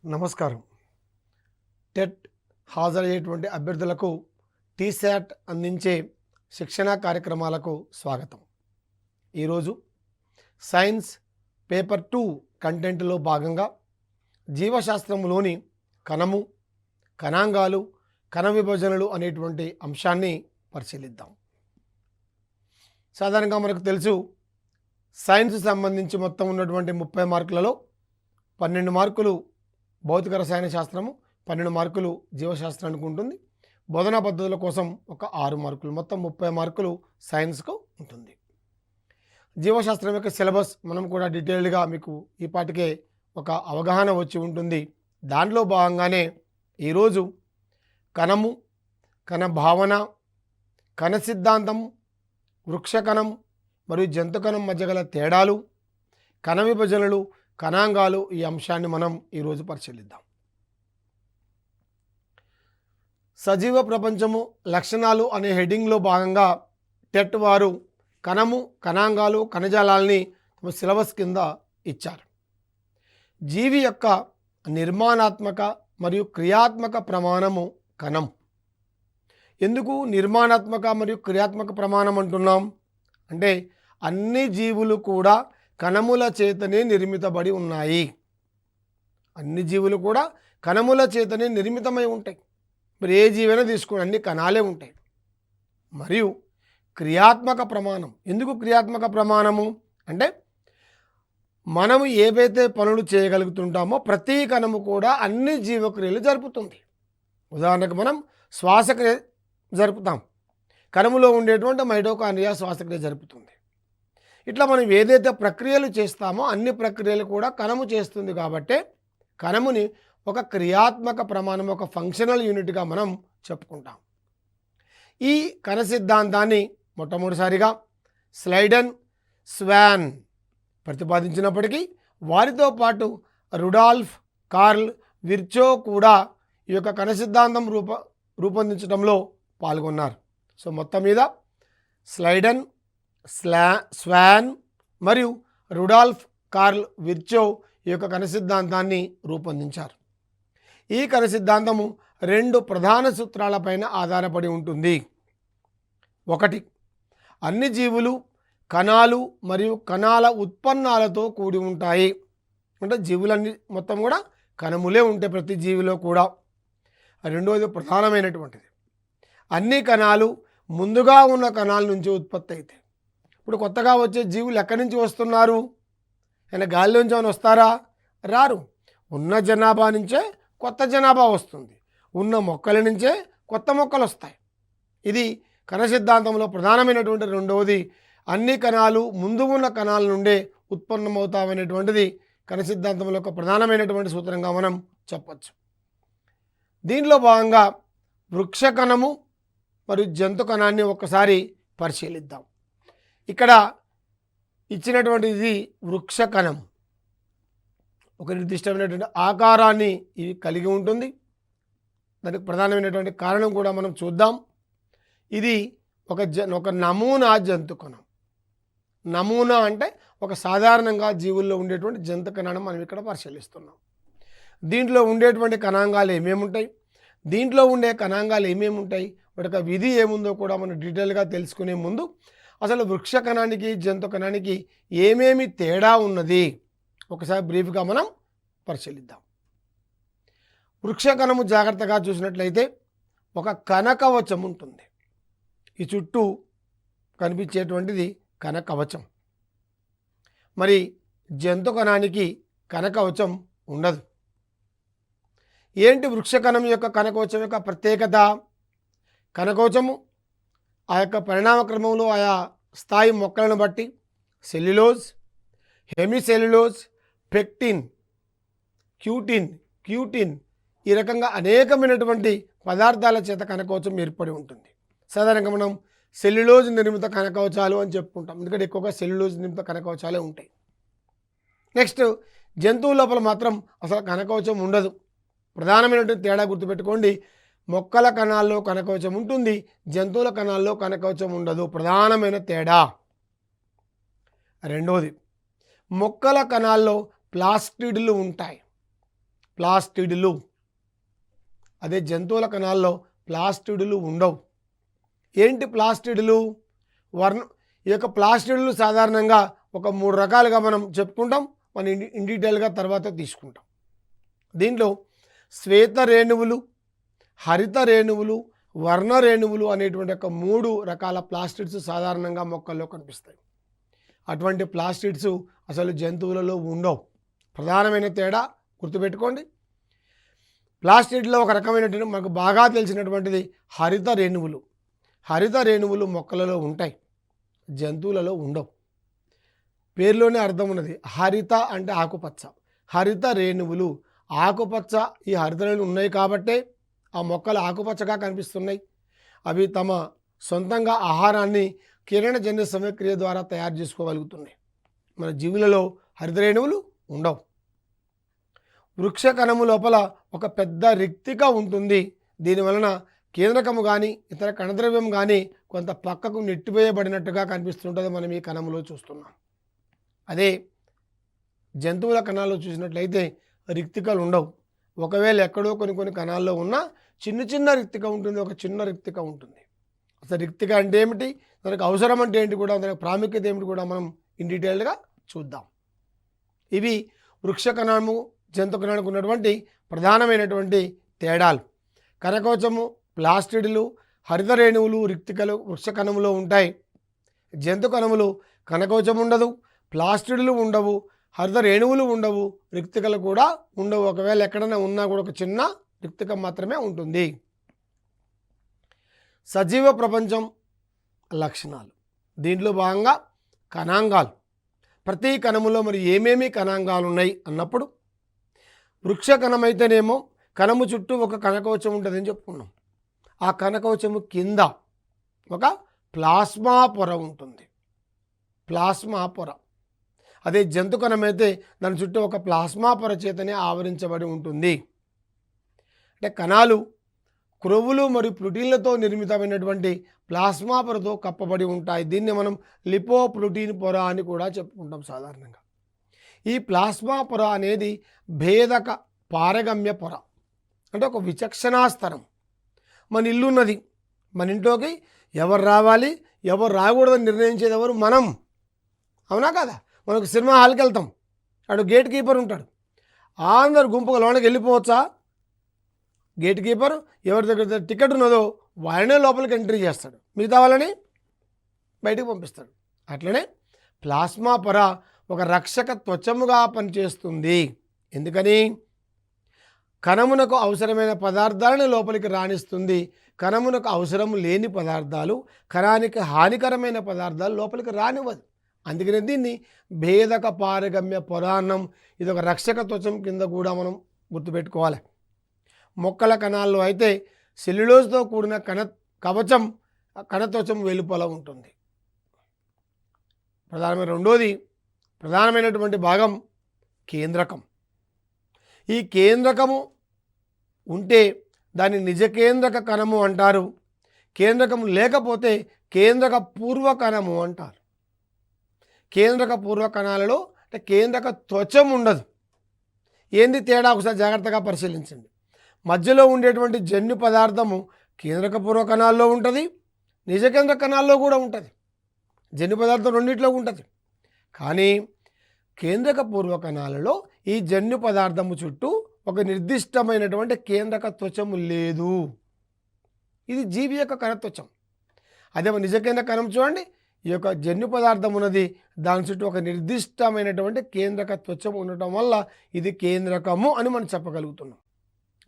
నమస్కారం. టెట్ హాజరయ్యేటువంటి అభ్యర్థులకు టీశాట్ అందించే శిక్షణా కార్యక్రమాలకు స్వాగతం. ఈరోజు సైన్స్ పేపర్ 2 కంటెంట్లో భాగంగా జీవశాస్త్రంలోని కణము, కణాంగాలు, కణ విభజనలు అనేటువంటి అంశాన్ని పరిశీలిద్దాం. సాధారణంగా మనకు తెలుసు, సైన్స్ సంబంధించి మొత్తం ఉన్నటువంటి 30 మార్కులలో 12 మార్కులు భౌతిక రసాయన శాస్త్రము, 12 మార్కులు జీవశాస్త్రానికి ఉంటుంది. బోధనా పద్ధతుల కోసం ఒక 6 మార్కులు, మొత్తం 30 మార్కులు సైన్స్కు ఉంటుంది. జీవశాస్త్రం యొక్క సిలబస్ మనం కూడా డీటెయిల్డ్గా మీకు ఈ పాటికే ఒక అవగాహన వచ్చి ఉంటుంది. దాంట్లో భాగంగానే ఈరోజు కణము, కణ భావన, కణ సిద్ధాంతం, వృక్షకణం మరియు జంతు కణం మధ్య గల తేడాలు, కణ విభజనలు, కణాంగాలు, ఈ అంశాన్ని మనం ఈరోజు పరిశీలిద్దాం. సజీవ ప్రపంచము లక్షణాలు అనే హెడ్డింగ్లో భాగంగా టెట్ వారు కణము, కణాంగాలు, కణజాలాల్ని తమ సిలబస్ కింద ఇచ్చారు. జీవి యొక్క నిర్మాణాత్మక మరియు క్రియాత్మక ప్రమాణము కణం. ఎందుకు నిర్మాణాత్మక మరియు క్రియాత్మక ప్రమాణం అంటున్నాం అంటే, అన్ని జీవులు కూడా కణముల చేతనే నిర్మితబడి ఉన్నాయి. అన్ని జీవులు కూడా కణముల చేతనే నిర్మితమై ఉంటాయి. మరి ఏ జీవైనా తీసుకుని అన్ని కణాలే ఉంటాయి. మరియు క్రియాత్మక ప్రమాణం. ఎందుకు క్రియాత్మక ప్రమాణము అంటే, మనము ఏవైతే పనులు చేయగలుగుతుంటామో ప్రతి కణము కూడా అన్ని జీవక్రియలు జరుపుతుంది. ఉదాహరణకు మనం శ్వాసక్రియ జరుపుతాం. కణములో ఉండేటువంటి మైటోకాండ్రియా శ్వాసక్రియ జరుపుతుంది. ఇట్లా మనం ఏదైతే ప్రక్రియలు చేస్తామో అన్ని ప్రక్రియలు కూడా కణము చేస్తుంది. కాబట్టి కణముని ఒక క్రియాత్మక ప్రమాణం, ఒక ఫంక్షనల్ యూనిట్గా మనం చెప్పుకుంటాం. ఈ కణ సిద్ధాంతాన్ని మొట్టమొదటిసారిగా స్లైడెన్, స్వాన్ ప్రతిపాదించినప్పటికీ వారితో పాటు రుడాల్ఫ్, కార్ల్, విర్చో కూడా ఈ యొక్క కణ సిద్ధాంతం రూపొందించడంలో పాల్గొన్నారు. సో మొత్తం మీద స్లైడెన్, స్వాన్ మరియు రుడాల్ఫ్, కార్ల్, విర్చో ఈ యొక్క కణ సిద్ధాంతాన్ని రూపొందించారు. ఈ కణ సిద్ధాంతము 2 ప్రధాన సూత్రాలపైన ఆధారపడి ఉంటుంది. ఒకటి, అన్ని జీవులు కణాలు మరియు కణాల ఉత్పన్నాలతో కూడి ఉంటాయి. అంటే జీవులన్నీ మొత్తం కూడా కణములే ఉంటాయి ప్రతి జీవిలో కూడా. రెండవది ప్రధానమైనటువంటిది, అన్ని కణాలు ముందుగా ఉన్న కణాల నుంచి ఉత్పత్తి అవుతాయి. ఇప్పుడు కొత్తగా వచ్చే జీవులు ఎక్కడి నుంచి వస్తున్నారు? అయినా గాలి నుంచి ఏమైనా వస్తారా? రారు. ఉన్న జనాభా నుంచే కొత్త జనాభా వస్తుంది. ఉన్న మొక్కల నుంచే కొత్త మొక్కలు వస్తాయి. ఇది కణ సిద్ధాంతంలో ప్రధానమైనటువంటి రెండవది. అన్ని కణాలు ముందు ఉన్న కణాల నుండే ఉత్పన్నమవుతామనేటువంటిది కణ సిద్ధాంతంలో ఒక ప్రధానమైనటువంటి సూత్రంగా మనం చెప్పచ్చు. దీనిలో భాగంగా వృక్షకణము మరియు జంతు కణాన్ని ఒక్కసారి పరిశీలిద్దాం. ఇక్కడ ఇచ్చినటువంటిది వృక్షకణం. ఒక నిర్దిష్టమైనటువంటి ఆకారాన్ని ఇది కలిగి ఉంటుంది. దానికి ప్రధానమైనటువంటి కారణం కూడా మనం చూద్దాం. ఇది ఒక నమూనా జంతు కణం. నమూనా అంటే ఒక సాధారణంగా జీవుల్లో ఉండేటువంటి జంతు కణాన్ని మనం ఇక్కడ పరిశీలిస్తున్నాం. దీంట్లో ఉండేటువంటి కణాంగాలు ఏమేమి ఉంటాయి, దీంట్లో ఉండే కణాంగాలు ఏమేమి ఉంటాయి, వాటి యొక్క విధి ఏముందో కూడా మనం డీటెయిల్గా తెలుసుకునే ముందు అసలు వృక్ష కణానికి, జంతు కణానికి ఏమేమి తేడా ఉన్నది ఒకసారి బ్రీఫ్గా మనం పరిశీలిద్దాం. వృక్షకణము జాగ్రత్తగా చూసినట్లయితే ఒక కణకవచం ఉంటుంది. ఈ చుట్టూ కనిపించేటువంటిది కణకవచం. మరి జంతు కణానికి కణకవచం ఉండదు. ఏంటి వృక్షకణం యొక్క కణకవచం యొక్క ప్రత్యేకత? కణకవచము ఆ యొక్క పరిణామ క్రమంలో ఆయా స్థాయి మొక్కలను బట్టి సెల్యులోజ్, హెమిసెల్యులోజ్, పెక్టిన్, క్యూటిన్ ఈ రకంగా అనేకమైనటువంటి పదార్థాల చేత కణకవచం ఏర్పడి ఉంటుంది. సాధారణంగా మనం సెల్యులోజ్ నిర్మిత కణకవచాలు అని చెప్పుకుంటాం, ఎందుకంటే ఎక్కువగా సెల్యులోజ్ నిర్మిత కణకవచాలే ఉంటాయి. నెక్స్ట్, జంతువుల లోపల మాత్రం అసలు కణకవచం ఉండదు. ప్రధానమైనటువంటి తేడా గుర్తుపెట్టుకోండి, మొక్కల కణాల్లో కణకవచం ఉంటుంది, జంతువుల కణాల్లో కణకవచం ఉండదు. ప్రధానమైన తేడా. రెండవది, మొక్కల కణాల్లో ప్లాస్టిడ్లు ఉంటాయి. ప్లాస్టిడ్లు. అదే జంతువుల కణాల్లో ప్లాస్టిడ్లు ఉండవు. ఏంటి ప్లాస్టిడ్లు? ఈ యొక్క ప్లాస్టిడ్లు సాధారణంగా ఒక 3 రకాలుగా మనం చెప్పుకుంటాం. మనం ఇన్ డీటెయిల్గా తర్వాత తీసుకుంటాం. దీంట్లో శ్వేత రేణువులు, హరిత రేణువులు, వర్ణ రేణువులు అనేటువంటి ఒక 3 రకాల ప్లాస్టిడ్స్ సాధారణంగా మొక్కల్లో కనిపిస్తాయి. అటువంటి ప్లాస్టిడ్స్ అసలు జంతువులలో ఉండవు. ప్రధానమైన తేడా గుర్తుపెట్టుకోండి. ప్లాస్టిడ్లో ఒక రకమైనటువంటి మనకు బాగా తెలిసినటువంటిది హరిత రేణువులు. హరిత రేణువులు మొక్కలలో ఉంటాయి, జంతువులలో ఉండవు. పేరులోనే అర్థం ఉన్నది. హరిత అంటే ఆకుపచ్చ, హరిత రేణువులు ఆకుపచ్చ. ఈ హరిత రేణువులు ఉన్నాయి కాబట్టే ఆ మొక్కలు ఆకుపచ్చగా కనిపిస్తున్నాయి. అవి తమ సొంతంగా ఆహారాన్ని కిరణజన్య సమక్రియ ద్వారా తయారు చేసుకోగలుగుతున్నాయి. మన జీవులలో హరిత రేణువులు ఉండవు. వృక్ష కణము లోపల ఒక పెద్ద రిక్తిక ఉంటుంది. దీనివలన కేంద్రకము కానీ ఇతర కణద్రవ్యం కానీ కొంత పక్కకు నెట్టివేయబడినట్టుగా కనిపిస్తుంటుంది. మనం ఈ కణములో చూస్తున్నాం. అదే జంతువుల కణాల్లో చూసినట్లయితే రిక్తికలు ఉండవు. ఒకవేళ ఎక్కడో కొన్ని కణాల్లో ఉన్న చిన్న రిక్తిక ఉంటుంది, ఒక చిన్న రిక్తిక ఉంటుంది. అసలు రిక్తిక అంటే ఏమిటి, దానికి అవసరం అంటే ఏంటి కూడా, దానికి ప్రాముఖ్యత ఏమిటి కూడా మనం ఇన్ డీటెయిల్గా చూద్దాం. ఇవి వృక్ష కణము జంతు కణానికి ఉన్నటువంటి ప్రధానమైనటువంటి తేడాలు. కణకవచము, ప్లాస్టిడ్లు, హరిత రేణువులు, రిక్తికలు వృక్ష కణములో ఉంటాయి. జంతు కణములు కణకవచం ఉండదు, ప్లాస్టిడ్లు ఉండవు, హరిత రేణువులు ఉండవు, రిక్తికలు కూడా ఉండవు. ఒకవేళ ఎక్కడైనా ఉన్నా కూడా ఒక చిన్న రిక్తిక మాత్రమే ఉంటుంది. సజీవ ప్రపంచం లక్షణాలు. దీంట్లో భాగంగా కణాంగాలు. ప్రతి కణములో మరి ఏమేమి కణాంగాలు ఉన్నాయి అన్నప్పుడు, వృక్ష కణం అయితేనేమో కణము చుట్టూ ఒక కణకవచం ఉంటుందని చెప్పుకున్నాం. ఆ కణకవచము కింద ఒక ప్లాస్మా పొర ఉంటుంది, ప్లాస్మా పొర. అదే జంతు కణం అయితే దాని చుట్టూ ఒక ప్లాస్మా పొర చేతనే ఆవరించబడి ఉంటుంది. అంటే కణాలు క్రొవ్వులు మరియు ప్రోటీన్లతో నిర్మితమైనటువంటి ప్లాస్మా పొరతో కప్పబడి ఉంటాయి. దీన్ని మనం లిపోప్రోటీన్ పొర అని కూడా చెప్పుకుంటాం సాధారణంగా. ఈ ప్లాస్మా పొర అనేది భేదక పారగమ్య పొర, అంటే ఒక విచక్షణాస్తరం. మన ఇల్లు ఉన్నది, మన ఇంట్లోకి ఎవరు రావాలి ఎవరు రాకూడదని నిర్ణయించేది ఎవరు? మనం. అవునా కదా? మనకు సినిమా హాల్కి వెళ్తాం, అటు గేట్ కీపర్ ఉంటాడు. అందరు గుంపుగా లోనకి వెళ్ళిపోవచ్చా? గేట్ కీపర్ ఎవరి దగ్గర టికెట్ ఉన్నదో వారినే లోపలికి ఎంట్రీ చేస్తాడు, మిగతా వాళ్ళని బయటకు పంపిస్తాడు. అట్లనే ప్లాస్మా పొర ఒక రక్షక త్వచముగా పనిచేస్తుంది. ఎందుకని? కణమునకు అవసరమైన పదార్థాలను లోపలికి రాణిస్తుంది. కణమునకు అవసరం లేని పదార్థాలు, కణానికి హానికరమైన పదార్థాలు లోపలికి రానివ్వదు. అందుకనే దీన్ని భేదక పారగమ్య పొర అన్నం. ఇది ఒక రక్షక త్వచం కింద కూడా మనం గుర్తుపెట్టుకోవాలి. మొక్కల కణాల్లో అయితే సెల్యులోజ్తో కూడిన కవచం కణత్వచం వెలుపల ఉంటుంది. రెండోది ప్రధానమైనటువంటి భాగం కేంద్రకం. ఈ కేంద్రకము ఉంటే దాన్ని నిజకేంద్రక కణము అంటారు. కేంద్రకము లేకపోతే కేంద్రక పూర్వ కణము అంటారు. కేంద్రక పూర్వ కణాలలో అంటే కేంద్రక త్వచం ఉండదు. ఏంది తేడా? ఒకసారి జాగ్రత్తగా పరిశీలించండి. మధ్యలో ఉండేటువంటి జన్యు పదార్థము కేంద్రక పూర్వ కణాల్లో ఉంటుంది, నిజ కేంద్ర కణాల్లో కూడా ఉంటుంది. జన్యు పదార్థం రెండిట్లో ఉంటుంది. కానీ కేంద్రక పూర్వ కణాలలో ఈ జన్యు పదార్థము చుట్టూ ఒక నిర్దిష్టమైనటువంటి కేంద్రక త్వచము లేదు. ఇది జీవి యొక్క కణత్వచం. అదే నిజ కేంద్ర కణం చూడండి, ఈ యొక్క జన్యు పదార్థం ఉన్నది, దాని చుట్టూ ఒక నిర్దిష్టమైనటువంటి కేంద్రక త్వచం ఉండటం వల్ల ఇది కేంద్రకము అని మనం చెప్పగలుగుతున్నాం.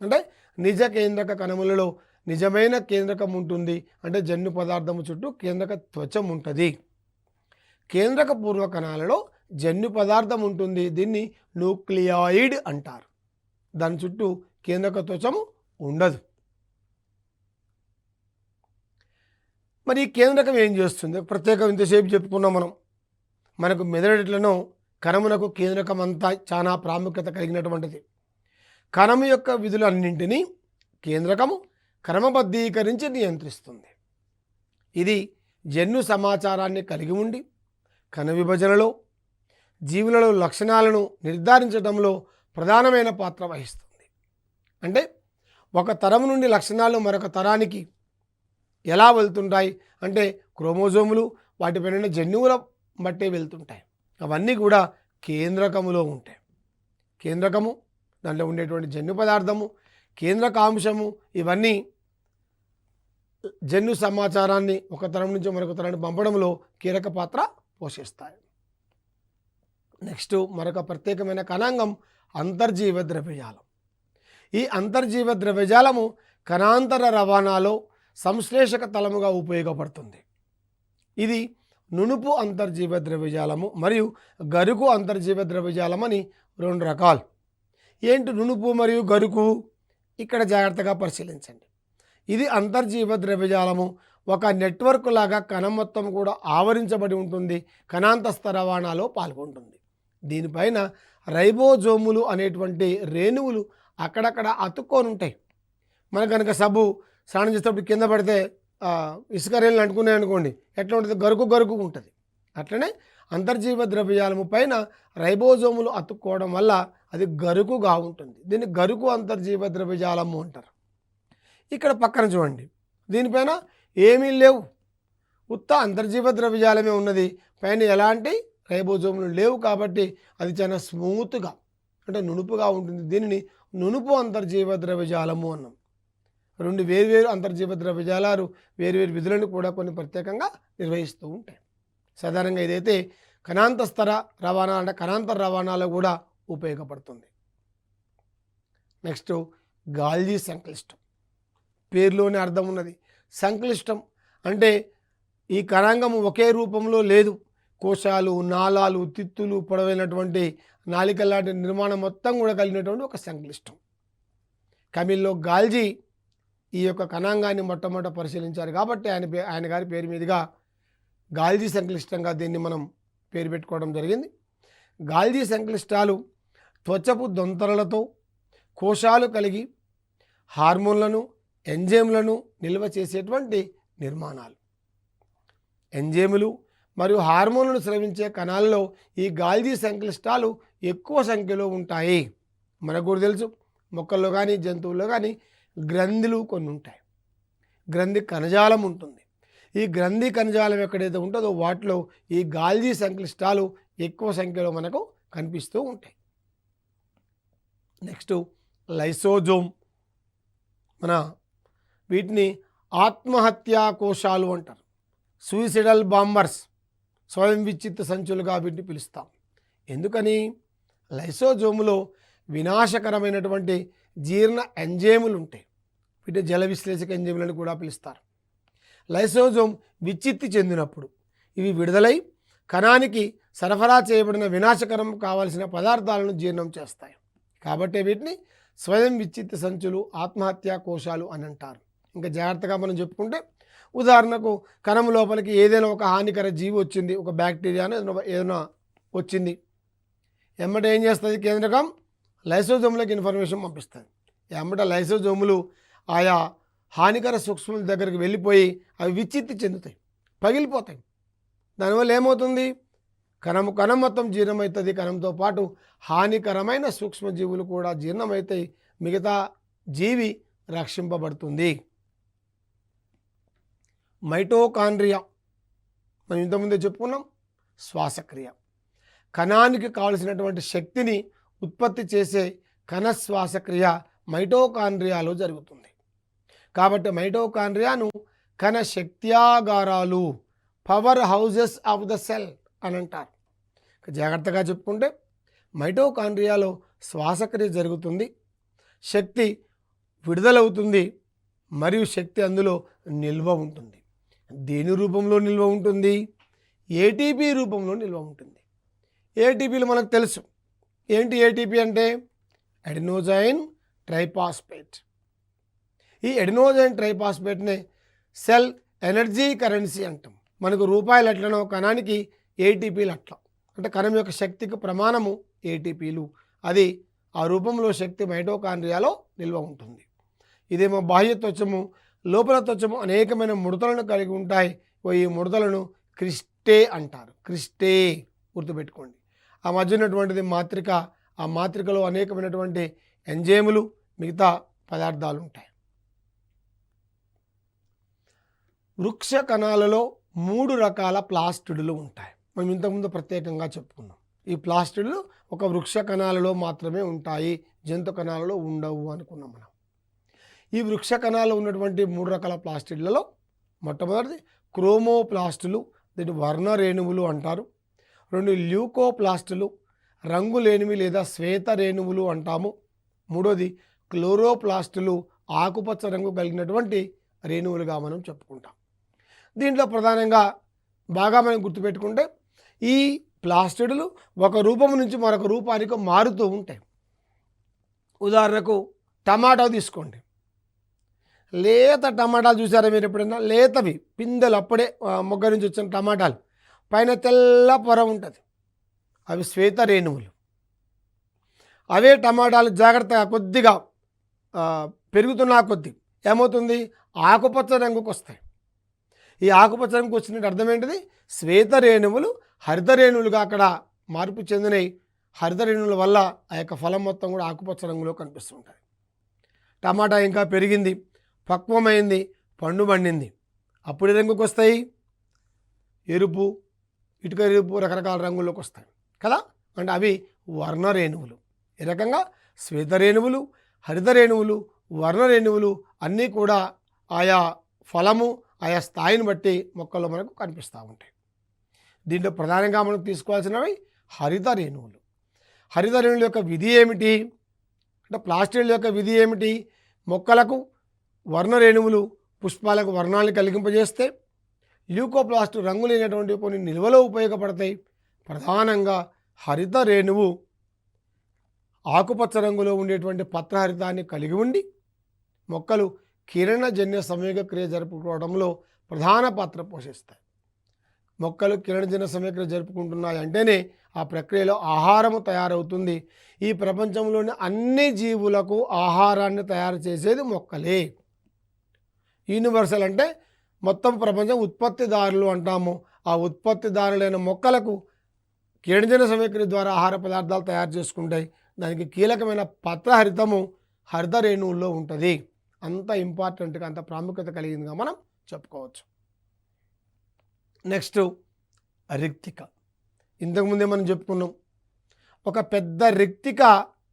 అంటే నిజ కేంద్రక కణములలో నిజమైన కేంద్రకం ఉంటుంది, అంటే జన్యు పదార్థము చుట్టూ కేంద్రక త్వచం ఉంటుంది. కేంద్రక పూర్వ కణాలలో జన్యు పదార్థం ఉంటుంది, దీన్ని న్యూక్లియాయిడ్ అంటారు. దాని చుట్టూ కేంద్రక త్వచము ఉండదు. మరి ఈ కేంద్రకం ఏం చేస్తుంది? ప్రత్యేకం ఇంతసేపు చెప్పుకున్నాం మనం. మనకు మెదడులను కణమునకు కేంద్రకం అంతా చాలా ప్రాముఖ్యత కలిగినటువంటిది. కణము యొక్క విధులన్నింటినీ కేంద్రకము క్రమబద్ధీకరించి నియంత్రిస్తుంది. ఇది జన్యు సమాచారాన్ని కలిగి ఉండి కణ విభజనలో, జీవులలో లక్షణాలను నిర్ధారించడంలో ప్రధానమైన పాత్ర వహిస్తుంది. అంటే ఒక తరం నుండి లక్షణాలు మరొక తరానికి ఎలా వెళ్తుంటాయి అంటే క్రోమోజోములు వాటిపైన జన్యువుల బట్టే వెళ్తుంటాయి. అవన్నీ కూడా కేంద్రకములో ఉంటాయి. కేంద్రకము దాంట్లో ఉండేటువంటి జన్యు పదార్థము, కేంద్రకాంశము ఇవన్నీ జన్యు సమాచారాన్ని ఒక తరం నుంచి మరొక తరానికి పంపడంలో కీలక పాత్ర పోషిస్తాయి. నెక్స్ట్ మరొక ప్రత్యేకమైన కణాంగం అంతర్జీవ ద్రవ్యజాలం. ఈ అంతర్జీవ ద్రవ్యజాలము కణాంతర రవాణాలో సంశ్లేషక తలముగా ఉపయోగపడుతుంది. ఇది నునుపు అంతర్జీవ ద్రవ్యజాలము మరియు గరుకు అంతర్జీవ ద్రవ్యజాలం అని రెండు రకాలు. ఏంటి నునుపు మరియు గరుకు? ఇక్కడ జాగ్రత్తగా పరిశీలించండి. ఇది అంతర్జీవ ద్రవ్యజాలము ఒక నెట్వర్క్ లాగా కణం మొత్తం కూడా ఆవరించబడి ఉంటుంది, కణాంతస్థ రవాణాలో పాల్గొంటుంది. దీనిపైన రైబోజోములు అనేటువంటి రేణువులు అక్కడక్కడ అతుక్కొని ఉంటాయి. మనకు కనుక సబ్బు స్నానం చేసేటప్పుడు కింద పడితే ఇసుక రేణులు అంటుకున్నాయి అనుకోండి, ఎట్లా ఉంటుంది? గరుకు ఉంటుంది. అట్లనే అంతర్జీవ ద్రవ్యజాలము పైన రైబోజోములు అతుక్కోవడం వల్ల అది గరుకుగా ఉంటుంది. దీన్ని గరుకు అంతర్జీవ ద్రవ్యజాలము అంటారు. ఇక్కడ పక్కన చూడండి, దీనిపైన ఏమీ లేవు, ఉత్త అంతర్జీవ ద్రవ్యజాలమే ఉన్నది, పైన ఎలాంటి రైబోజోములు లేవు కాబట్టి అది చాలా స్మూత్గా అంటే నునుపుగా ఉంటుంది. దీనిని నునుపు అంతర్జీవ ద్రవ్యజాలము అన్నాం. రెండు వేర్వేరు అంతర్జీవ ద్రవ్యజాలాలు వేర్వేరు విధులను కూడా కొన్ని ప్రత్యేకంగా నిర్వహిస్తూ ఉంటాయి. సాధారణంగా ఇదైతే కణాంతస్తర రవాణా అంటే కణాంతర రవాణాలో కూడా ఉపయోగపడుతుంది. నెక్స్ట్ గాల్జీ సంక్లిష్టం. పేరులోనే అర్థం ఉన్నది, సంక్లిష్టం అంటే ఈ కణాంగం ఒకే రూపంలో లేదు. కోశాలు, నాళాలు, తిత్తులు, పొడవైనటువంటి నాళిక లాంటి నిర్మాణం మొత్తం కూడా కలిగినటువంటి ఒక సంక్లిష్టం. కమిల్లో గాల్జీ ఈ యొక్క కణాంగాన్ని మొట్టమొదట పరిశీలించారు కాబట్టి ఆయన గారి పేరు మీదుగా గాల్జీ సంక్లిష్టంగా దీన్ని మనం పేరు పెట్టుకోవడం జరిగింది. గాల్జీ సంక్లిష్టాలు త్వచపు దొంతరలతో కోశాలు కలిగి హార్మోన్లను, ఎంజైమ్లను నిల్వ చేసేటువంటి నిర్మాణాలు. ఎంజైములు మరియు హార్మోన్లను స్రవించే కణాల్లో ఈ గాల్జీ సంక్లిష్టాలు ఎక్కువ సంఖ్యలో ఉంటాయి. మనకు కూడా తెలుసు, మొక్కల్లో కానీ జంతువుల్లో కానీ గ్రంథులు కొన్ని ఉంటాయి, గ్రంథి కణజాలం ఉంటుంది. ఈ గ్రంథి కణజాలం ఎక్కడైతే ఉంటుందో వాటిలో ఈ గాల్జీ సంక్లిష్టాలు ఎక్కువ సంఖ్యలో మనకు కనిపిస్తూ ఉంటాయి. Next lysosome. వీటిని ఆత్మహత్యా కోశాలు అంటారు. సూయిసైడల్ బాంబర్స్, స్వయం విచ్చిత్త సంచులుగా వీటిని పిలుస్తాం. ఎందుకని? లైసోజోములో వినాశకరమైనటువంటి జీర్ణ ఎంజైములు ఉంటాయి. వీటిని జల విశ్లేషక ఎంజైములను కూడా పిలుస్తారు. లైసోజోమ్ విచ్చిత్తి చెందినప్పుడు ఇవి విడుదలై కణానికి సరఫరా చేయబడిన వినాశకరం కావాల్సిన పదార్థాలను జీర్ణం చేస్తాయి. కాబట్టి వీటిని స్వయం విచ్చిత్త సంచులు, ఆత్మహత్యా కోశాలు అని అంటారు. ఇంకా జాగ్రత్తగా మనం చెప్పుకుంటే, ఉదాహరణకు కణం లోపలికి ఏదైనా ఒక హానికర జీవి వచ్చింది, ఒక బ్యాక్టీరియాను ఏదైనా వచ్చింది, ఎమ్మట ఏం చేస్తుంది? కేంద్రకం లైసోజోములకు ఇన్ఫర్మేషన్ పంపిస్తుంది. ఎమ్మట లైసోజోములు ఆయా హానికర సూక్ష్మల దగ్గరికి వెళ్ళిపోయి అవి విచ్చిత్తి చెందుతాయి, పగిలిపోతాయి. దానివల్ల ఏమవుతుంది? కణం మొత్తం జీర్ణమవుతుంది. కణంతో పాటు హానికరమైన సూక్ష్మజీవులు కూడా జీర్ణమవుతాయి, మిగతా జీవి రక్షింపబడుతుంది. మైటోకాండ్రియా మనం ఇంతకుముందే చెప్పుకున్నాం, శ్వాసక్రియ. కణానికి కావలసినటువంటి శక్తిని ఉత్పత్తి చేసే కణ శ్వాసక్రియ మైటోకాండ్రియాలో జరుగుతుంది. కాబట్టి మైటోకాండ్రియాను కణ శక్త్యాగారాలు, powerhouses of the cell అని అంటారు. జాగ్రత్తగా చెప్పుకుంటే మైటోకాండ్రియాలో శ్వాసక్రియ జరుగుతుంది, శక్తి విడుదలవుతుంది మరియు శక్తి అందులో నిల్వ ఉంటుంది. దేని రూపంలో నిల్వ ఉంటుంది? ఏటీపీ రూపంలో నిల్వ ఉంటుంది. ఏటీపీలు మనకు తెలుసు. ఏంటి ఏటీపీ అంటే? ఎడినోజైన్ ట్రైపాస్పేట్. ఈ ఎడినోజైన్ ట్రైపాస్పేట్నే సెల్ ఎనర్జీ కరెన్సీ అంటాం. మనకు రూపాయలు ఎట్లనో కణానికి ఏటీపీలు అట్లా, అంటే కణం యొక్క శక్తికి ప్రమాణము ఏటీపీలు. అది ఆ రూపంలో శక్తి మైటోకాండ్రియాలో నిల్వ ఉంటుంది. ఇదేమో బాహ్య త్వచము, లోపల త్వచము అనేకమైన ముడతలను కలిగి ఉంటాయి. ఈ ముడతలను క్రిస్టే అంటారు. క్రిస్టే గుర్తుపెట్టుకోండి. ఆ మధ్య ఉన్నటువంటిది మాత్రిక. ఆ మాత్రికలో అనేకమైనటువంటి ఎంజైములు, మిగతా పదార్థాలు ఉంటాయి. వృక్ష కణాలలో 3 రకాల ప్లాస్టిడ్లు ఉంటాయి. మనం ఇంతకుముందు ప్రత్యేకంగా చెప్పుకున్నాం. ఈ ప్లాస్టిడ్లు ఒక వృక్ష కణాలలో మాత్రమే ఉంటాయి, జంతు కణాలలో ఉండవు అనుకున్నాం మనం. ఈ వృక్ష కణాల్లో ఉన్నటువంటి 3 రకాల ప్లాస్టిడ్లలో మొట్టమొదటిది క్రోమోప్లాస్టులు, దీన్ని వర్ణరేణువులు అంటారు. 2 ల్యూకోప్లాస్టులు, రంగు లేనివి లేదా శ్వేత రేణువులు అంటాము. 3వది క్లోరోప్లాస్టులు, ఆకుపచ్చ రంగు కలిగినటువంటి రేణువులుగా మనం చెప్పుకుంటాం. దీంట్లో ప్రధానంగా బాగా మనం గుర్తుపెట్టుకుంటే ఈ ప్లాస్టిడ్లు ఒక రూపం నుంచి మరొక రూపానికి మారుతూ ఉంటాయి. ఉదాహరణకు టమాటా తీసుకోండి. లేత టమాటాలు చూసారా మీరు ఎప్పుడైనా? లేతవి పిందెలు అప్పుడే మొగ్గ నుంచి వచ్చిన టమాటాలు, పైన తెల్ల పొర ఉంటుంది, అవి శ్వేత రేణువులు. అవే టమాటాలు జాగ్రత్తగా కొద్దిగా పెరుగుతున్న కొద్దీ ఏమవుతుంది, ఆకుపచ్చ రంగుకు వస్తాయి. ఈ ఆకుపచ్చ రంగుకు వచ్చినట్టు అర్థం ఏంటిది? శ్వేత రేణువులు హరిత రేణువులుగా అక్కడ మార్పు చెందినవి. హరిత రేణువుల వల్ల ఆ యొక్క ఫలం మొత్తం కూడా ఆకుపచ్చ రంగులో కనిపిస్తుంటుంది. టమాటా ఇంకా పెరిగింది, పక్వమైంది, పండు పండింది, అప్పుడు రంగుకు వస్తాయి ఎరుపు, ఇటుక ఎరుపు, రకరకాల రంగుల్లోకి వస్తాయి కదా. అంటే అవి వర్ణరేణువులు. ఈ రకంగా శ్వేత రేణువులు, హరిత రేణువులు, వర్ణరేణువులు అన్నీ కూడా ఆయా ఫలము, ఆయా స్థాయిని బట్టి మొక్కల్లో మనకు కనిపిస్తూ ఉంటాయి. దీంట్లో ప్రధానంగా మనం తీసుకోవాల్సినవి హరిత రేణువులు. హరిత రేణువుల యొక్క విధి ఏమిటి అంటే, ప్లాస్టిడ్ల యొక్క విధి ఏమిటి? మొక్కలకు వర్ణరేణువులు పుష్పాలకు వర్ణాలను కలిగింపజేస్తే, ల్యూకోప్లాస్ట్ రంగు లేనటువంటి కొన్ని నిల్వలో ఉపయోగపడతాయి. ప్రధానంగా హరిత రేణువు ఆకుపచ్చ రంగులో ఉండేటువంటి పత్రహరితాన్ని కలిగి ఉండి మొక్కలు కిరణజన్య సంయోగ క్రియ జరుపుకోవడంలో ప్రధాన పాత్ర పోషిస్తాయి. మొక్కలు కిరణజన్య సంయోగ జరుపుకుంటున్నాయి అంటేనే ఆ ప్రక్రియలో ఆహారము తయారవుతుంది. ఈ ప్రపంచంలోని అన్ని జీవులకు ఆహారాన్ని తయారు చేసేది మొక్కలే. యూనివర్సల్ అంటే మొత్తం ప్రపంచం ఉత్పత్తిదారులు అంటాము. ఆ ఉత్పత్తిదారులైన మొక్కలకు కిరణజన్య సంయోగక్రియ ద్వారా ఆహార పదార్థాలు తయారు చేసుకుంటాయి. దానికి కీలకమైన పత్రహరితము హరిత రేణువుల్లో ఉంటుంది. అంత ఇంపార్టెంట్గా, అంత ప్రాముఖ్యత కలిగిందిగా మనం చెప్పుకోవచ్చు. నెక్స్ట్ రిక్తిక. ఇంతకుముందే మనం చెప్పుకున్నాం, ఒక పెద్ద రిక్తిక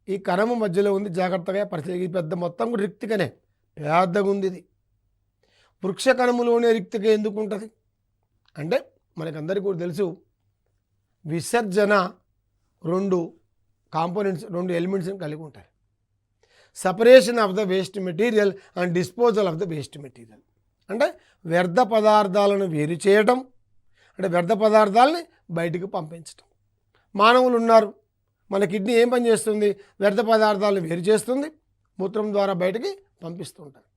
ఈ కణము మధ్యలో ఉంది. జాగ్రత్తగా పరిస్థితి, ఈ పెద్ద మొత్తం కూడా రిక్తికనే, పెద్దగా ఉంది ఇది. వృక్ష కణములోనే రిక్తిక ఎందుకు ఉంటుంది అంటే, మనకందరికీ కూడా తెలుసు, విసర్జన 2 కాంపోనెంట్స్, 2 ఎలిమెంట్స్ని కలిగి ఉంటాయి. Separation of the waste material and disposal of the waste material. అంటే వ్యర్థ పదార్థాలను వేరు చేయటం, అంటే వ్యర్థ పదార్థాలని బయటికి పంపించటం. మానవులు ఉన్నారు, మన కిడ్నీ ఏం పని చేస్తుంది? వ్యర్థ పదార్థాలను వేరు చేస్తుంది, మూత్రం ద్వారా బయటికి పంపిస్తుంటుంది.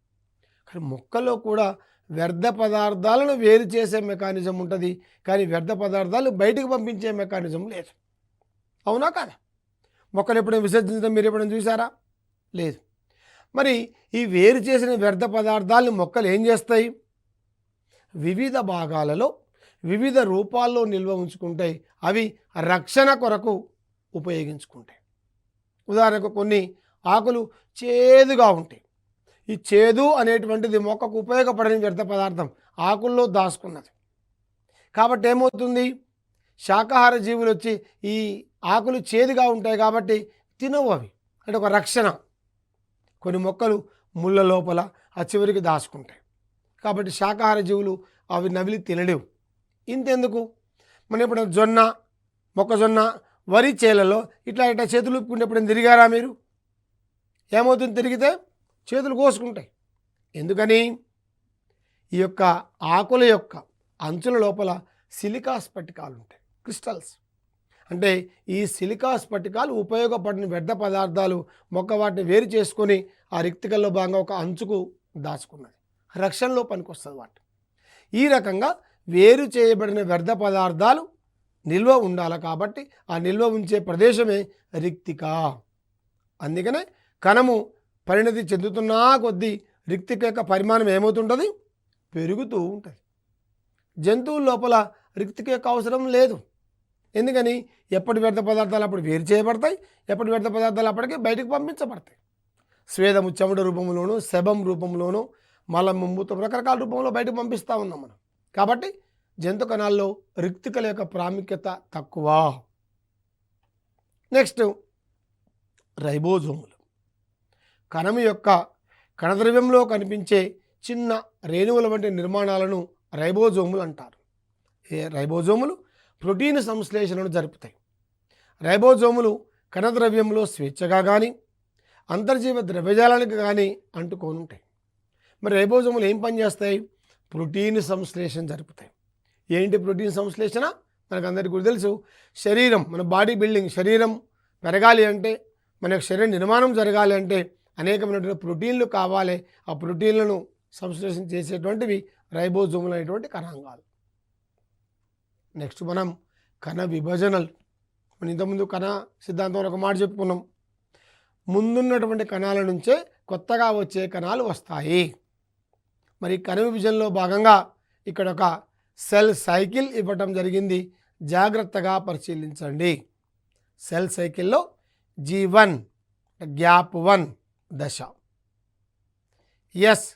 కానీ మొక్కల్లో కూడా వ్యర్థ పదార్థాలను వేరు చేసే మెకానిజం ఉంటుంది, కానీ వ్యర్థ పదార్థాలు బయటికి పంపించే మెకానిజం లేదు. అవునా కాదా? మొక్కలు ఎప్పుడైనా విసర్జించడం మీరు ఎప్పుడైనా చూసారా? లేదు. మరి ఈ వేరు చేసిన వ్యర్థ పదార్థాలను మొక్కలు ఏం చేస్తాయి? వివిధ భాగాలలో వివిధ రూపాల్లో నిల్వ ఉంచుకుంటాయి. అవి రక్షణ కొరకు ఉపయోగించుకుంటాయి. ఉదాహరణకు కొన్ని ఆకులు చేదుగా ఉంటాయి. ఈ చేదు అనేటువంటిది మొక్కకు ఉపయోగపడని వ్యర్థ పదార్థం ఆకుల్లో దాచుకున్నది. కాబట్టి ఏమవుతుంది? శాకాహార జీవులు వచ్చి ఈ ఆకులు చేదుగా ఉంటాయి కాబట్టి తినవు అవి, అంటే ఒక రక్షణ. కొన్ని మొక్కలు ముళ్ళ లోపల ఆ చివరికి దాచుకుంటాయి కాబట్టి శాకాహార జీవులు అవి నవిలి తినలేవు. ఇంతెందుకు, మనం ఎప్పుడైనా జొన్న, మొక్కజొన్న, వరి చేలలో ఇట్లా చేతులు ఊపుకుంటే ఎప్పుడైనా తిరిగారా మీరు? ఏమవుతుంది? తిరిగితే చేతులు కోసుకుంటాయి. ఎందుకని? ఈ యొక్క ఆకుల యొక్క అంచుల లోపల సిలికా స్ఫటికాలు ఉంటాయి, క్రిస్టల్స్. అంటే ఈ సిలికా స్ఫటికాలు ఉపయోగపడిన వ్యర్థ పదార్థాలు మొక్క వాటిని వేరు చేసుకొని ఆ రిక్తికల్లో భాగంగా ఒక అంచుకు దాచుకున్నది, రక్షణలో పనికొస్తుంది వాటి. ఈ రకంగా వేరు చేయబడిన వ్యర్థ పదార్థాలు నిల్వ ఉండాలి కాబట్టి ఆ నిల్వ ఉంచే ప్రదేశమే రిక్తిక. అందుకనే కణము పరిణతి చెందుతున్నా కొద్దీ రిక్తిక యొక్క పరిమాణం ఏమవుతుంటుంది? పెరుగుతూ ఉంటుంది. జంతువుల లోపల రిక్తిక యొక్క అవసరం లేదు. ఎందుకని? ఎప్పటి వ్యర్థ పదార్థాలు అప్పుడు వేరు చేయబడతాయి, ఎప్పటి వ్యర్థ పదార్థాలు అప్పటికే బయటకు పంపించబడతాయి. స్వేదము చెమట రూపంలోనూ, శబం రూపంలోనూ, మలము మూత్రం రకరకాల రూపంలో బయటకు పంపిస్తూ ఉన్నాం మనం. కాబట్టి జంతు కణాల్లో రిక్తికల యొక్క ప్రాముఖ్యత తక్కువ. నెక్స్ట్ రైబోజోములు. కణము యొక్క కణద్రవ్యంలో కనిపించే చిన్న రేణువుల వంటి నిర్మాణాలను రైబోజోములు అంటారు. రైబోజోములు ప్రోటీన్ సంశ్లేషణను జరుపుతాయి. రైబోజోములు కణద్రవ్యంలో స్వేచ్ఛగా కానీ అంతర్జీవ ద్రవ్యజాలానికి కానీ అంటుకొని ఉంటాయి. మరి రైబోజోములు ఏం పనిచేస్తాయి? ప్రోటీన్ సంశ్లేషణ జరుపుతాయి. ఏంటి ప్రోటీన్ సంశ్లేషణ? మనకు అందరికీ కూడా తెలుసు. శరీరం, మన బాడీ బిల్డింగ్, శరీరం పెరగాలి అంటే, మన యొక్క శరీర నిర్మాణం జరగాలి అంటే అనేకమైనటువంటి ప్రోటీన్లు కావాలి. ఆ ప్రోటీన్లను సంశ్లేషణ చేసేటువంటివి రైబోజోములు అనేటువంటి కణాంగాలు. నెక్స్ట్ మనం కణ విభజనలు. మనం ఇంతకుముందు కణ సిద్ధాంతంలో ఒక మాట చెప్పుకున్నాం. ముందున్నటువంటి కణాల నుంచే కొత్తగా వచ్చే కణాలు వస్తాయి. మరి కణ విభజనలో భాగంగా ఇక్కడ ఒక సెల్ సైకిల్ ఇవ్వటం జరిగింది. జాగ్రత్తగా పరిశీలించండి. సెల్ సైకిల్లో G1 గ్యాప్ 1 దశ, ఎస్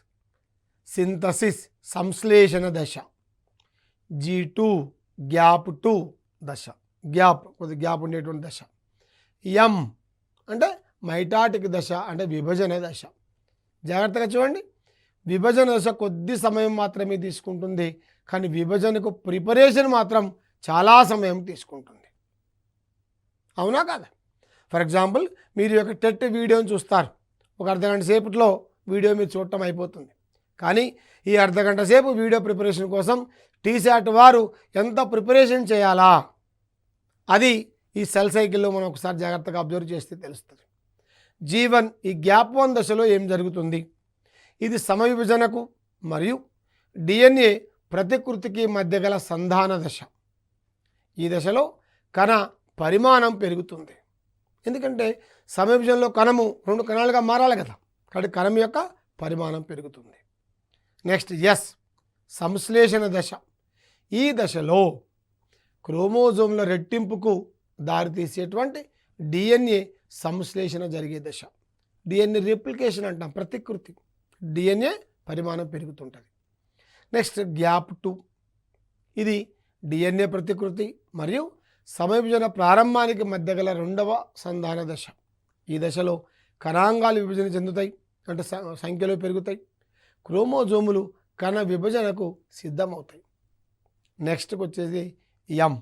సింథసిస్ సంశ్లేషణ దశ, G2 గ్యాప్ 2 దశ, కొద్ది గ్యాప్ ఉండేటువంటి దశ, M అంటే మైటాటిక్ దశ అంటే విభజన దశ. జాగ్రత్తగా చూడండి. విభజన దశ కొద్ది సమయం మాత్రమే తీసుకుంటుంది, కానీ విభజనకు ప్రిపరేషన్ మాత్రం చాలా సమయం తీసుకుంటుంది. అవునా కాదా? ఫర్ ఎగ్జాంపుల్, మీరు యొక్క టెట్ వీడియోని చూస్తారు. ఒక అర్ధగంట సేపట్లో వీడియో మీరు చూడటం అయిపోతుంది. కానీ ఈ అర్ధగంట సేపు వీడియో ప్రిపరేషన్ కోసం టీశాట్ వారు ఎంత ప్రిపరేషన్ చేయాలా, అది ఈ సెల్ సైకిల్లో మనం ఒకసారి జాగ్రత్తగా అబ్జర్వ్ చేస్తే తెలుస్తుంది. G1 ఈ గ్యాప్ 1 దశలో ఏం జరుగుతుంది? ఇది సమవిభజనకు మరియు DNA ప్రతికృతికి మధ్య గల సంధాన దశ. ఈ దశలో కణ పరిమాణం పెరుగుతుంది. ఎందుకంటే సమవిభజనలో కణము 2 కణాలుగా మారాలి కదా, కాబట్టి కణం యొక్క పరిమాణం పెరుగుతుంది. నెక్స్ట్ ఎస్ సంశ్లేషణ దశ. ఈ దశలో క్రోమోజోమ్ల రెట్టింపుకు దారితీసేటువంటి DNA సంశ్లేషణ జరిగే దశ. DNA రిప్లికేషన్ అంటాం, ప్రతికృతి. DNA పరిమాణం పెరుగుతుంటుంది. Next gap 2. ఇది DNA ప్రతికృతి మరియు సమవిభజన ప్రారంభానికి మధ్య గల 2వ సంధాన దశ. ఈ దశలో కణాంగాలు విభజన చెందుతాయి, అంటే సంఖ్యలో పెరుగుతాయి. క్రోమోజోములు కణ విభజనకు సిద్ధమవుతాయి. నెక్స్ట్కి వచ్చేది M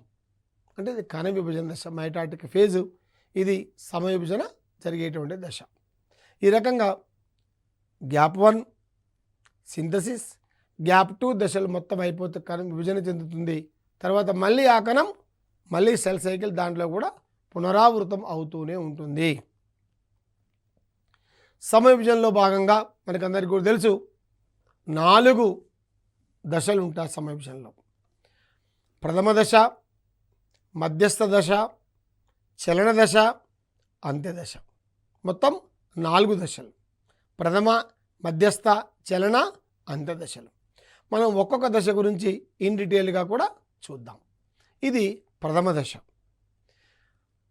అంటే ఇది కణ విభజన దశ, మైటాటిక్ ఫేజు. ఇది సమవిభజన జరిగేటువంటి దశ. ఈ రకంగా గ్యాప్ 1 సింథసిస్, గ్యాప్ 2 దశలు మొత్తం అయిపోతే కణం విభజన చెందుతుంది. తర్వాత మళ్ళీ ఆ కణం మళ్ళీ సెల్ సైకిల్ దాంట్లో కూడా పునరావృతం అవుతూనే ఉంటుంది. సమవిభజనలో భాగంగా మనకందరికీ కూడా తెలుసు 4 దశలు ఉంటాయి సమవిభజనలో. ప్రథమ దశ, మధ్యస్థ దశ, చలన దశ, అంత్యదశ. మొత్తం 4 దశలు. ప్రథమ, మధ్యస్థ, చలన, అంత్యదశలు. మనం ఒక్కొక్క దశ గురించి ఇన్ డీటెయిల్గా కూడా చూద్దాం. ఇది ప్రథమ దశ.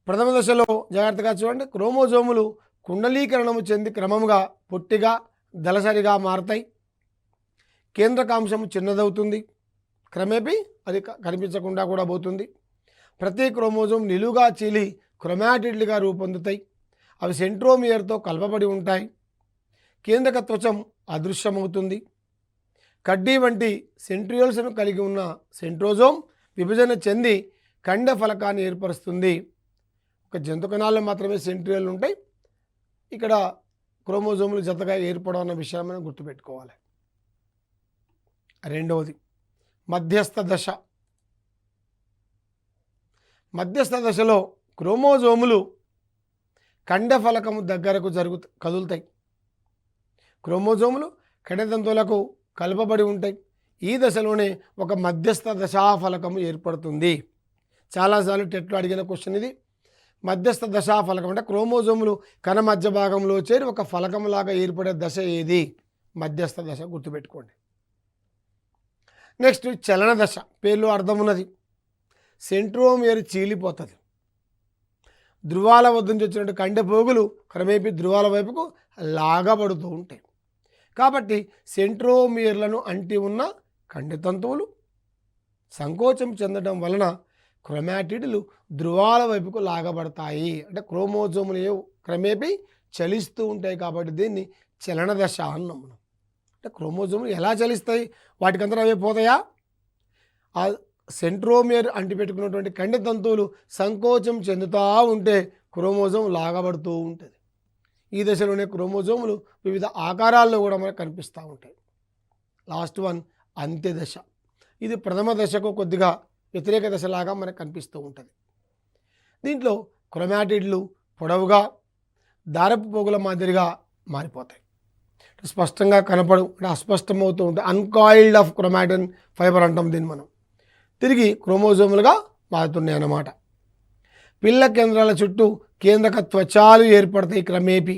ప్రథమ దశలో జాగ్రత్తగా చూడండి. క్రోమోజోములు కుండలీకరణము చెంది క్రమముగా పొట్టిగా దళసరిగా మారతాయి. కేంద్రకాంశము చిన్నదవుతుంది. క్రమేపీ అది కనిపించకుండా కూడా పోతుంది. ప్రతి క్రోమోజోమ్ నిలువుగా చీలి క్రొమాటిడ్లుగా రూపొందుతాయి. అవి సెంట్రోమియర్తో కలపబడి ఉంటాయి. కేంద్రక త్వచం అదృశ్యమవుతుంది. కడ్డీ వంటి సెంట్రియోల్స్ను కలిగి ఉన్న సెంట్రోజోమ్ విభజన చెంది ఖండ ఫలకాన్ని ఏర్పరుస్తుంది. ఒక జంతు కణాల్లో మాత్రమే సెంట్రియోల్ ఉంటాయి. ఇక్కడ క్రోమోజోములు జతగా ఏర్పడం అన్న విషయాన్ని మనం గుర్తుపెట్టుకోవాలి. రెండవది మధ్యస్థ దశ. మధ్యస్థ దశలో క్రోమోజోములు ఖండఫలకము దగ్గరకు కదులుతాయి. క్రోమోజోములు ఖండతంతువులకు కలపబడి ఉంటాయి. ఈ దశలోనే ఒక మధ్యస్థ దశాఫలకము ఏర్పడుతుంది. చాలాసార్లు టెట్లో అడిగిన క్వశ్చన్ ఇది. మధ్యస్థ దశాఫలకం అంటే క్రోమోజోములు కణ మధ్య భాగంలో చేరి ఒక ఫలకంలాగా ఏర్పడే దశ ఏది? మధ్యస్థ దశ. గుర్తుపెట్టుకోండి. నెక్స్ట్ చలన దశ. పేర్లో అర్థం ఉన్నది. సెంట్రోమియర్ చీలిపోతుంది. ధృవాల వద్ద నుంచి వచ్చినట్టు కండె పోగులు క్రమేపీ ధృవాల వైపుకు లాగబడుతూ ఉంటాయి. కాబట్టి సెంట్రోమియర్లను అంటి ఉన్న కండెతంతువులు సంకోచం చెందడం వలన క్రోమాటిడ్లు ధృవాల వైపుకు లాగబడతాయి. అంటే క్రోమోజోములు క్రమేపీ చలిస్తూ ఉంటాయి కాబట్టి దీన్ని చలన దశ అన్నాం మనం. అంటే క్రోమోజోములు ఎలా చలిస్తాయి? వాటికంతా అవే పోతాయా? ఆ సెంట్రోమియర్ అంటిపెట్టుకున్నటువంటి కండెతంతువులు సంకోచం చెందుతూ ఉంటే క్రోమోజోమ్ లాగబడుతూ ఉంటుంది. ఈ దశలోనే క్రోమోజోములు వివిధ ఆకారాల్లో కూడా మనకు కనిపిస్తూ ఉంటాయి. లాస్ట్ వన్ అంత్యదశ. ఇది ప్రథమ దశకు కొద్దిగా వ్యతిరేక దశలాగా మనకు కనిపిస్తూ ఉంటుంది. దీంట్లో క్రోమాటిడ్లు పొడవుగా దారపు పోగుల మాదిరిగా మారిపోతాయి. స్పష్టంగా కనపడు అంటే అస్పష్టమవుతూ ఉంటాయి. అన్కాయిల్డ్ ఆఫ్ క్రోమాటిన్ ఫైబర్ అంటాం దీన్ని మనం. తిరిగి క్రోమోజోములుగా మారుతున్నాయి అన్నమాట. పిల్ల కేంద్రాల చుట్టూ కేంద్రక త్వచాలు ఏర్పడతాయి. క్రమేపీ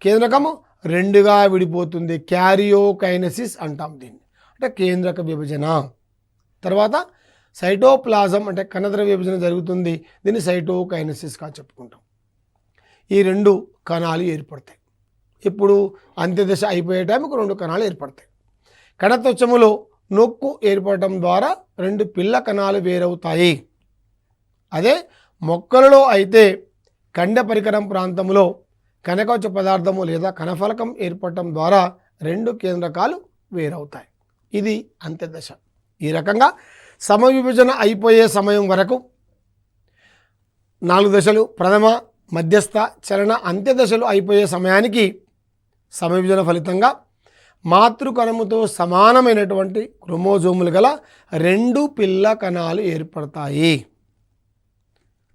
కేంద్రకము రెండుగా విడిపోతుంది. క్యారియోకైనసిస్ అంటాం దీన్ని. అంటే కేంద్రక విభజన. తర్వాత సైటోప్లాజం అంటే కణద్రవ్య విభజన జరుగుతుంది. దీన్ని సైటోకైనసిస్గా చెప్పుకుంటాం. ఈ రెండు కణాలు ఏర్పడతాయి. ఇప్పుడు అంత్యదశ అయిపోయే టైంకు రెండు కణాలు ఏర్పడతాయి. కణత్వచములో నొక్కు ఏర్పడటం ద్వారా రెండు పిల్ల కణాలు వేరవుతాయి. అదే మొక్కలలో అయితే కండ పరికరం ప్రాంతంలో కనకవచ పదార్థము లేదా కణఫలకం ఏర్పడటం ద్వారా రెండు కేంద్రకాలు వేరవుతాయి. ఇది అంత్యదశ. ఈ రకంగా సమవిభజన అయిపోయే సమయం వరకు 4 దశలు ప్రథమ, మధ్యస్థ, చలన, అంత్యదశలు అయిపోయే సమయానికి సమవిభజన ఫలితంగా మాతృకణముతో సమానమైనటువంటి క్రోమోజోములు గల రెండు పిల్ల కణాలు ఏర్పడతాయి.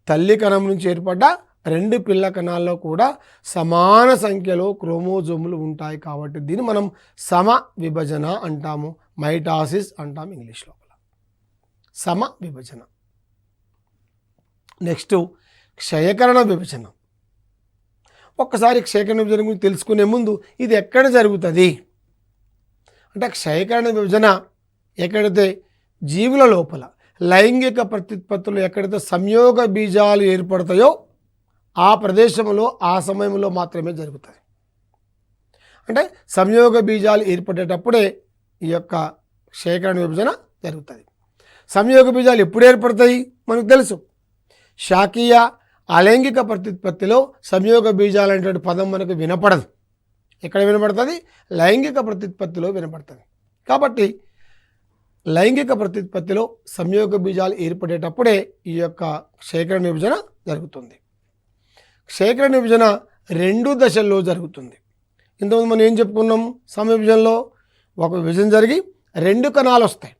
తల్లి కణం నుంచి ఏర్పడ్డ రెండు పిల్ల కణాల్లో కూడా సమాన సంఖ్యలో క్రోమోజోములు ఉంటాయి. కాబట్టి దీన్ని మనం సమ విభజన అంటాము. మైటాసిస్ అంటాం ఇంగ్లీష్ లోపల. సమ విభజన. నెక్స్ట్ క్షయకరణ విభజన. ఒక్కసారి క్షయకరణ విభజన గురించి తెలుసుకునే ముందు ఇది ఎక్కడ జరుగుతుంది అంటే క్షయకరణ విభజన ఎక్కడైతే జీవుల లోపల లైంగిక ప్రత్యుత్పత్తులు ఎక్కడైతే సంయోగ బీజాలు ఏర్పడతాయో ఆ ప్రదేశంలో ఆ సమయంలో మాత్రమే జరుగుతుంది. అంటే సంయోగ బీజాలు ఏర్పడేటప్పుడే ఈ యొక్క క్షయకరణ విభజన జరుగుతుంది. సంయోగ బీజాలు ఎప్పుడు ఏర్పడతాయి మనకు తెలుసు. శాకీయ అలైంగిక ప్రత్యుత్పత్తిలో సంయోగ బీజాలు అనేటువంటి పదం మనకు వినపడదు. ఎక్కడ వినపడుతుంది? లైంగిక ప్రత్యుత్పత్తిలో వినపడుతుంది. కాబట్టి లైంగిక ప్రత్యుత్పత్తిలో సంయోగ బీజాలు ఏర్పడేటప్పుడే ఈ యొక్క క్షయకరణ విభజన జరుగుతుంది. క్షయకరణ విభజన 2 దశల్లో జరుగుతుంది. ఇంతకుముందు మనం ఏం చెప్పుకున్నాం? సమవిభజనలో ఒక విభజన జరిగి 2 కణాలు వస్తాయి.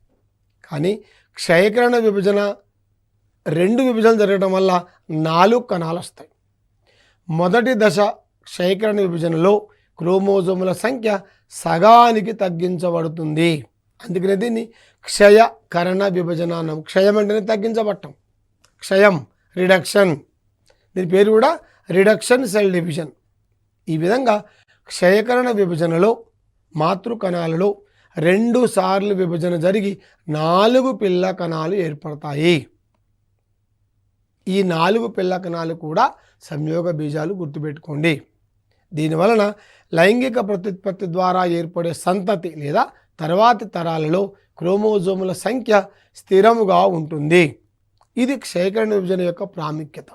కానీ క్షయకరణ విభజన 2 విభజనలు జరగడం వల్ల 4 కణాలు వస్తాయి. మొదటి దశ క్షయకరణ విభజనలో క్రోమోజోముల సంఖ్య సగానికి తగ్గించబడుతుంది. అందుకనే దీన్ని క్షయకరణ విభజన అన్నాం. క్షయం అంటేనే తగ్గించబడటం. క్షయం రిడక్షన్. దీని పేరు కూడా రిడక్షన్ సెల్ డివిజన్. ఈ విధంగా క్షయకరణ విభజనలో మాతృ కణాలలో 2 సార్లు విభజన జరిగి 4 పిల్ల కణాలు ఏర్పడతాయి. ఈ 4 పిల్ల కణాలు కూడా సంయోగ బీజాలు, గుర్తుపెట్టుకోండి. దీనివలన లైంగిక ప్రత్యుత్పత్తి ద్వారా ఏర్పడే సంతతి లేదా తర్వాతి తరాలలో క్రోమోజోముల సంఖ్య స్థిరముగా ఉంటుంది. ఇది క్షయకరణ విభజన యొక్క ప్రాముఖ్యత.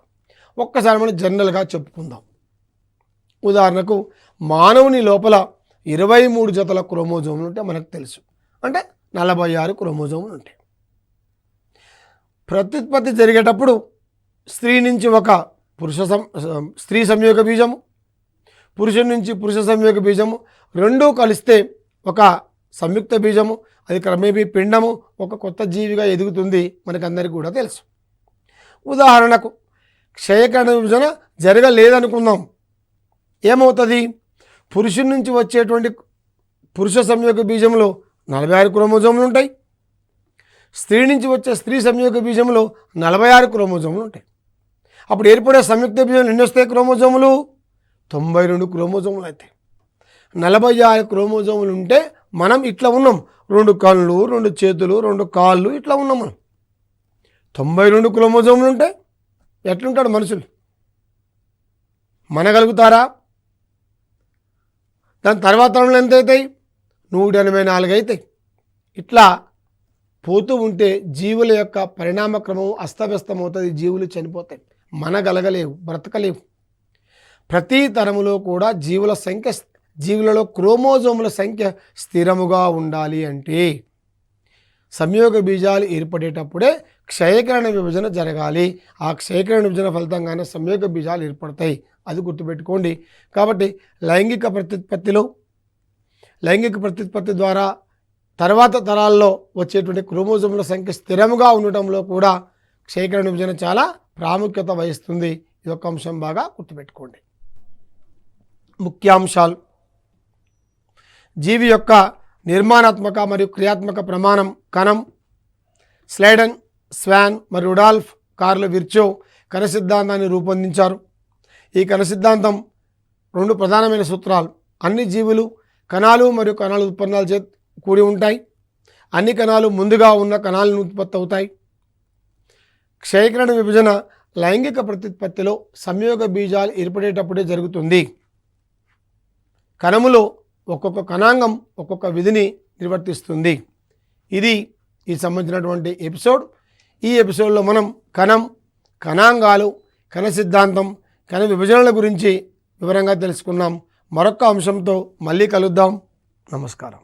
ఒక్కసారి మనం జనరల్గా చెప్పుకుందాం. ఉదాహరణకు మానవుని లోపల 23 జతల క్రోమోజోములు ఉంటే మనకు తెలుసు. అంటే 46 క్రోమోజోములు ఉంటాయి. ప్రత్యుత్పత్తి జరిగేటప్పుడు స్త్రీ నుంచి ఒక స్త్రీ సంయోగ బీజము, పురుషుడి నుంచి పురుష సంయోగ బీజము రెండూ కలిస్తే ఒక సంయుక్త బీజము, అది క్రమేపీ పిండము ఒక కొత్త జీవిగా ఎదుగుతుంది. మనకందరికీ కూడా తెలుసు. ఉదాహరణకు క్షయకరణ విభజన జరగలేదనుకుందాం. ఏమవుతుంది? పురుషుడి నుంచి వచ్చేటువంటి పురుష సంయోగ బీజంలో 46 క్రోమోజోములు ఉంటాయి. స్త్రీ నుంచి వచ్చే స్త్రీ సంయోగ బీజంలో 46 క్రోమోజోములు ఉంటాయి. అప్పుడు ఏర్పడే సంయుక్త బీజంలో ఎన్ని వస్తాయి? క్రోమోజోములు 92 క్రోమోజోములు అవుతాయి. 46 క్రోమోజోములు ఉంటే మనం ఇట్లా ఉన్నాం. 2 కళ్ళు, 2 చేతులు, 2 కాళ్ళు ఇట్లా ఉన్నాం మనం. 92 క్రోమోజోములు ఉంటే ఎట్లుంటాడు మనుషులు? మనగలుగుతారా? దాని తర్వాత తరంలో ఎంత అవుతాయి? 184 అవుతాయి. ఇట్లా పోతూ ఉంటే జీవుల యొక్క పరిణామక్రమం అస్తవ్యస్తమవుతుంది. జీవులు చనిపోతాయి, మనగలగలేవు, బ్రతకలేవు. ప్రతి తరములో కూడా జీవులలో క్రోమోజోముల సంఖ్య స్థిరముగా ఉండాలి అంటే సంయోగ బీజాలు ఏర్పడేటప్పుడే క్షయకరణ విభజన జరగాలి. ఆ క్షయకరణ విభజన ఫలితంగానే సంయోగ బీజాలు ఏర్పడతాయి. అది గుర్తుపెట్టుకోండి. కాబట్టి లైంగిక ప్రత్యుత్పత్తి ద్వారా తర్వాత తరాల్లో వచ్చేటువంటి క్రోమోజోముల సంఖ్య స్థిరముగా ఉండటంలో కూడా క్షయకరణ విభజన చాలా ప్రాముఖ్యత వహిస్తుంది. ఇది ఒక అంశం బాగా గుర్తుపెట్టుకోండి. ముఖ్యాంశాలు: జీవి యొక్క నిర్మాణాత్మక మరియు క్రియాత్మక ప్రమాణం కణం. స్లైడన్, స్వాన్ మరియు రుడాల్ఫ్ కార్ల్ విర్చో కణ సిద్ధాంతాన్ని రూపొందించారు. ఈ కణ సిద్ధాంతం 2 ప్రధానమైన సూత్రాలు: అన్ని జీవులు కణాలు మరియు కణాల ఉత్పన్నాలు చే కూడి ఉంటాయి. అన్ని కణాలు ముందుగా ఉన్న కణాలను ఉత్పత్తి అవుతాయి. క్షయకరణ విభజన లైంగిక ప్రత్యుత్పత్తిలో సంయోగ బీజాలు ఏర్పడేటప్పుడే జరుగుతుంది. కణములో ఒక్కొక్క కణాంగం ఒక్కొక్క విధిని నిర్వర్తిస్తుంది. ఇది ఈ సంబంధించినటువంటి ఎపిసోడ్. ఈ ఎపిసోడ్లో మనం కణం, కణాంగాలు, కణ సిద్ధాంతం, కణ విభజనల గురించి వివరంగా తెలుసుకున్నాం. మరొక అంశంతో మళ్ళీ కలుద్దాం. నమస్కారం.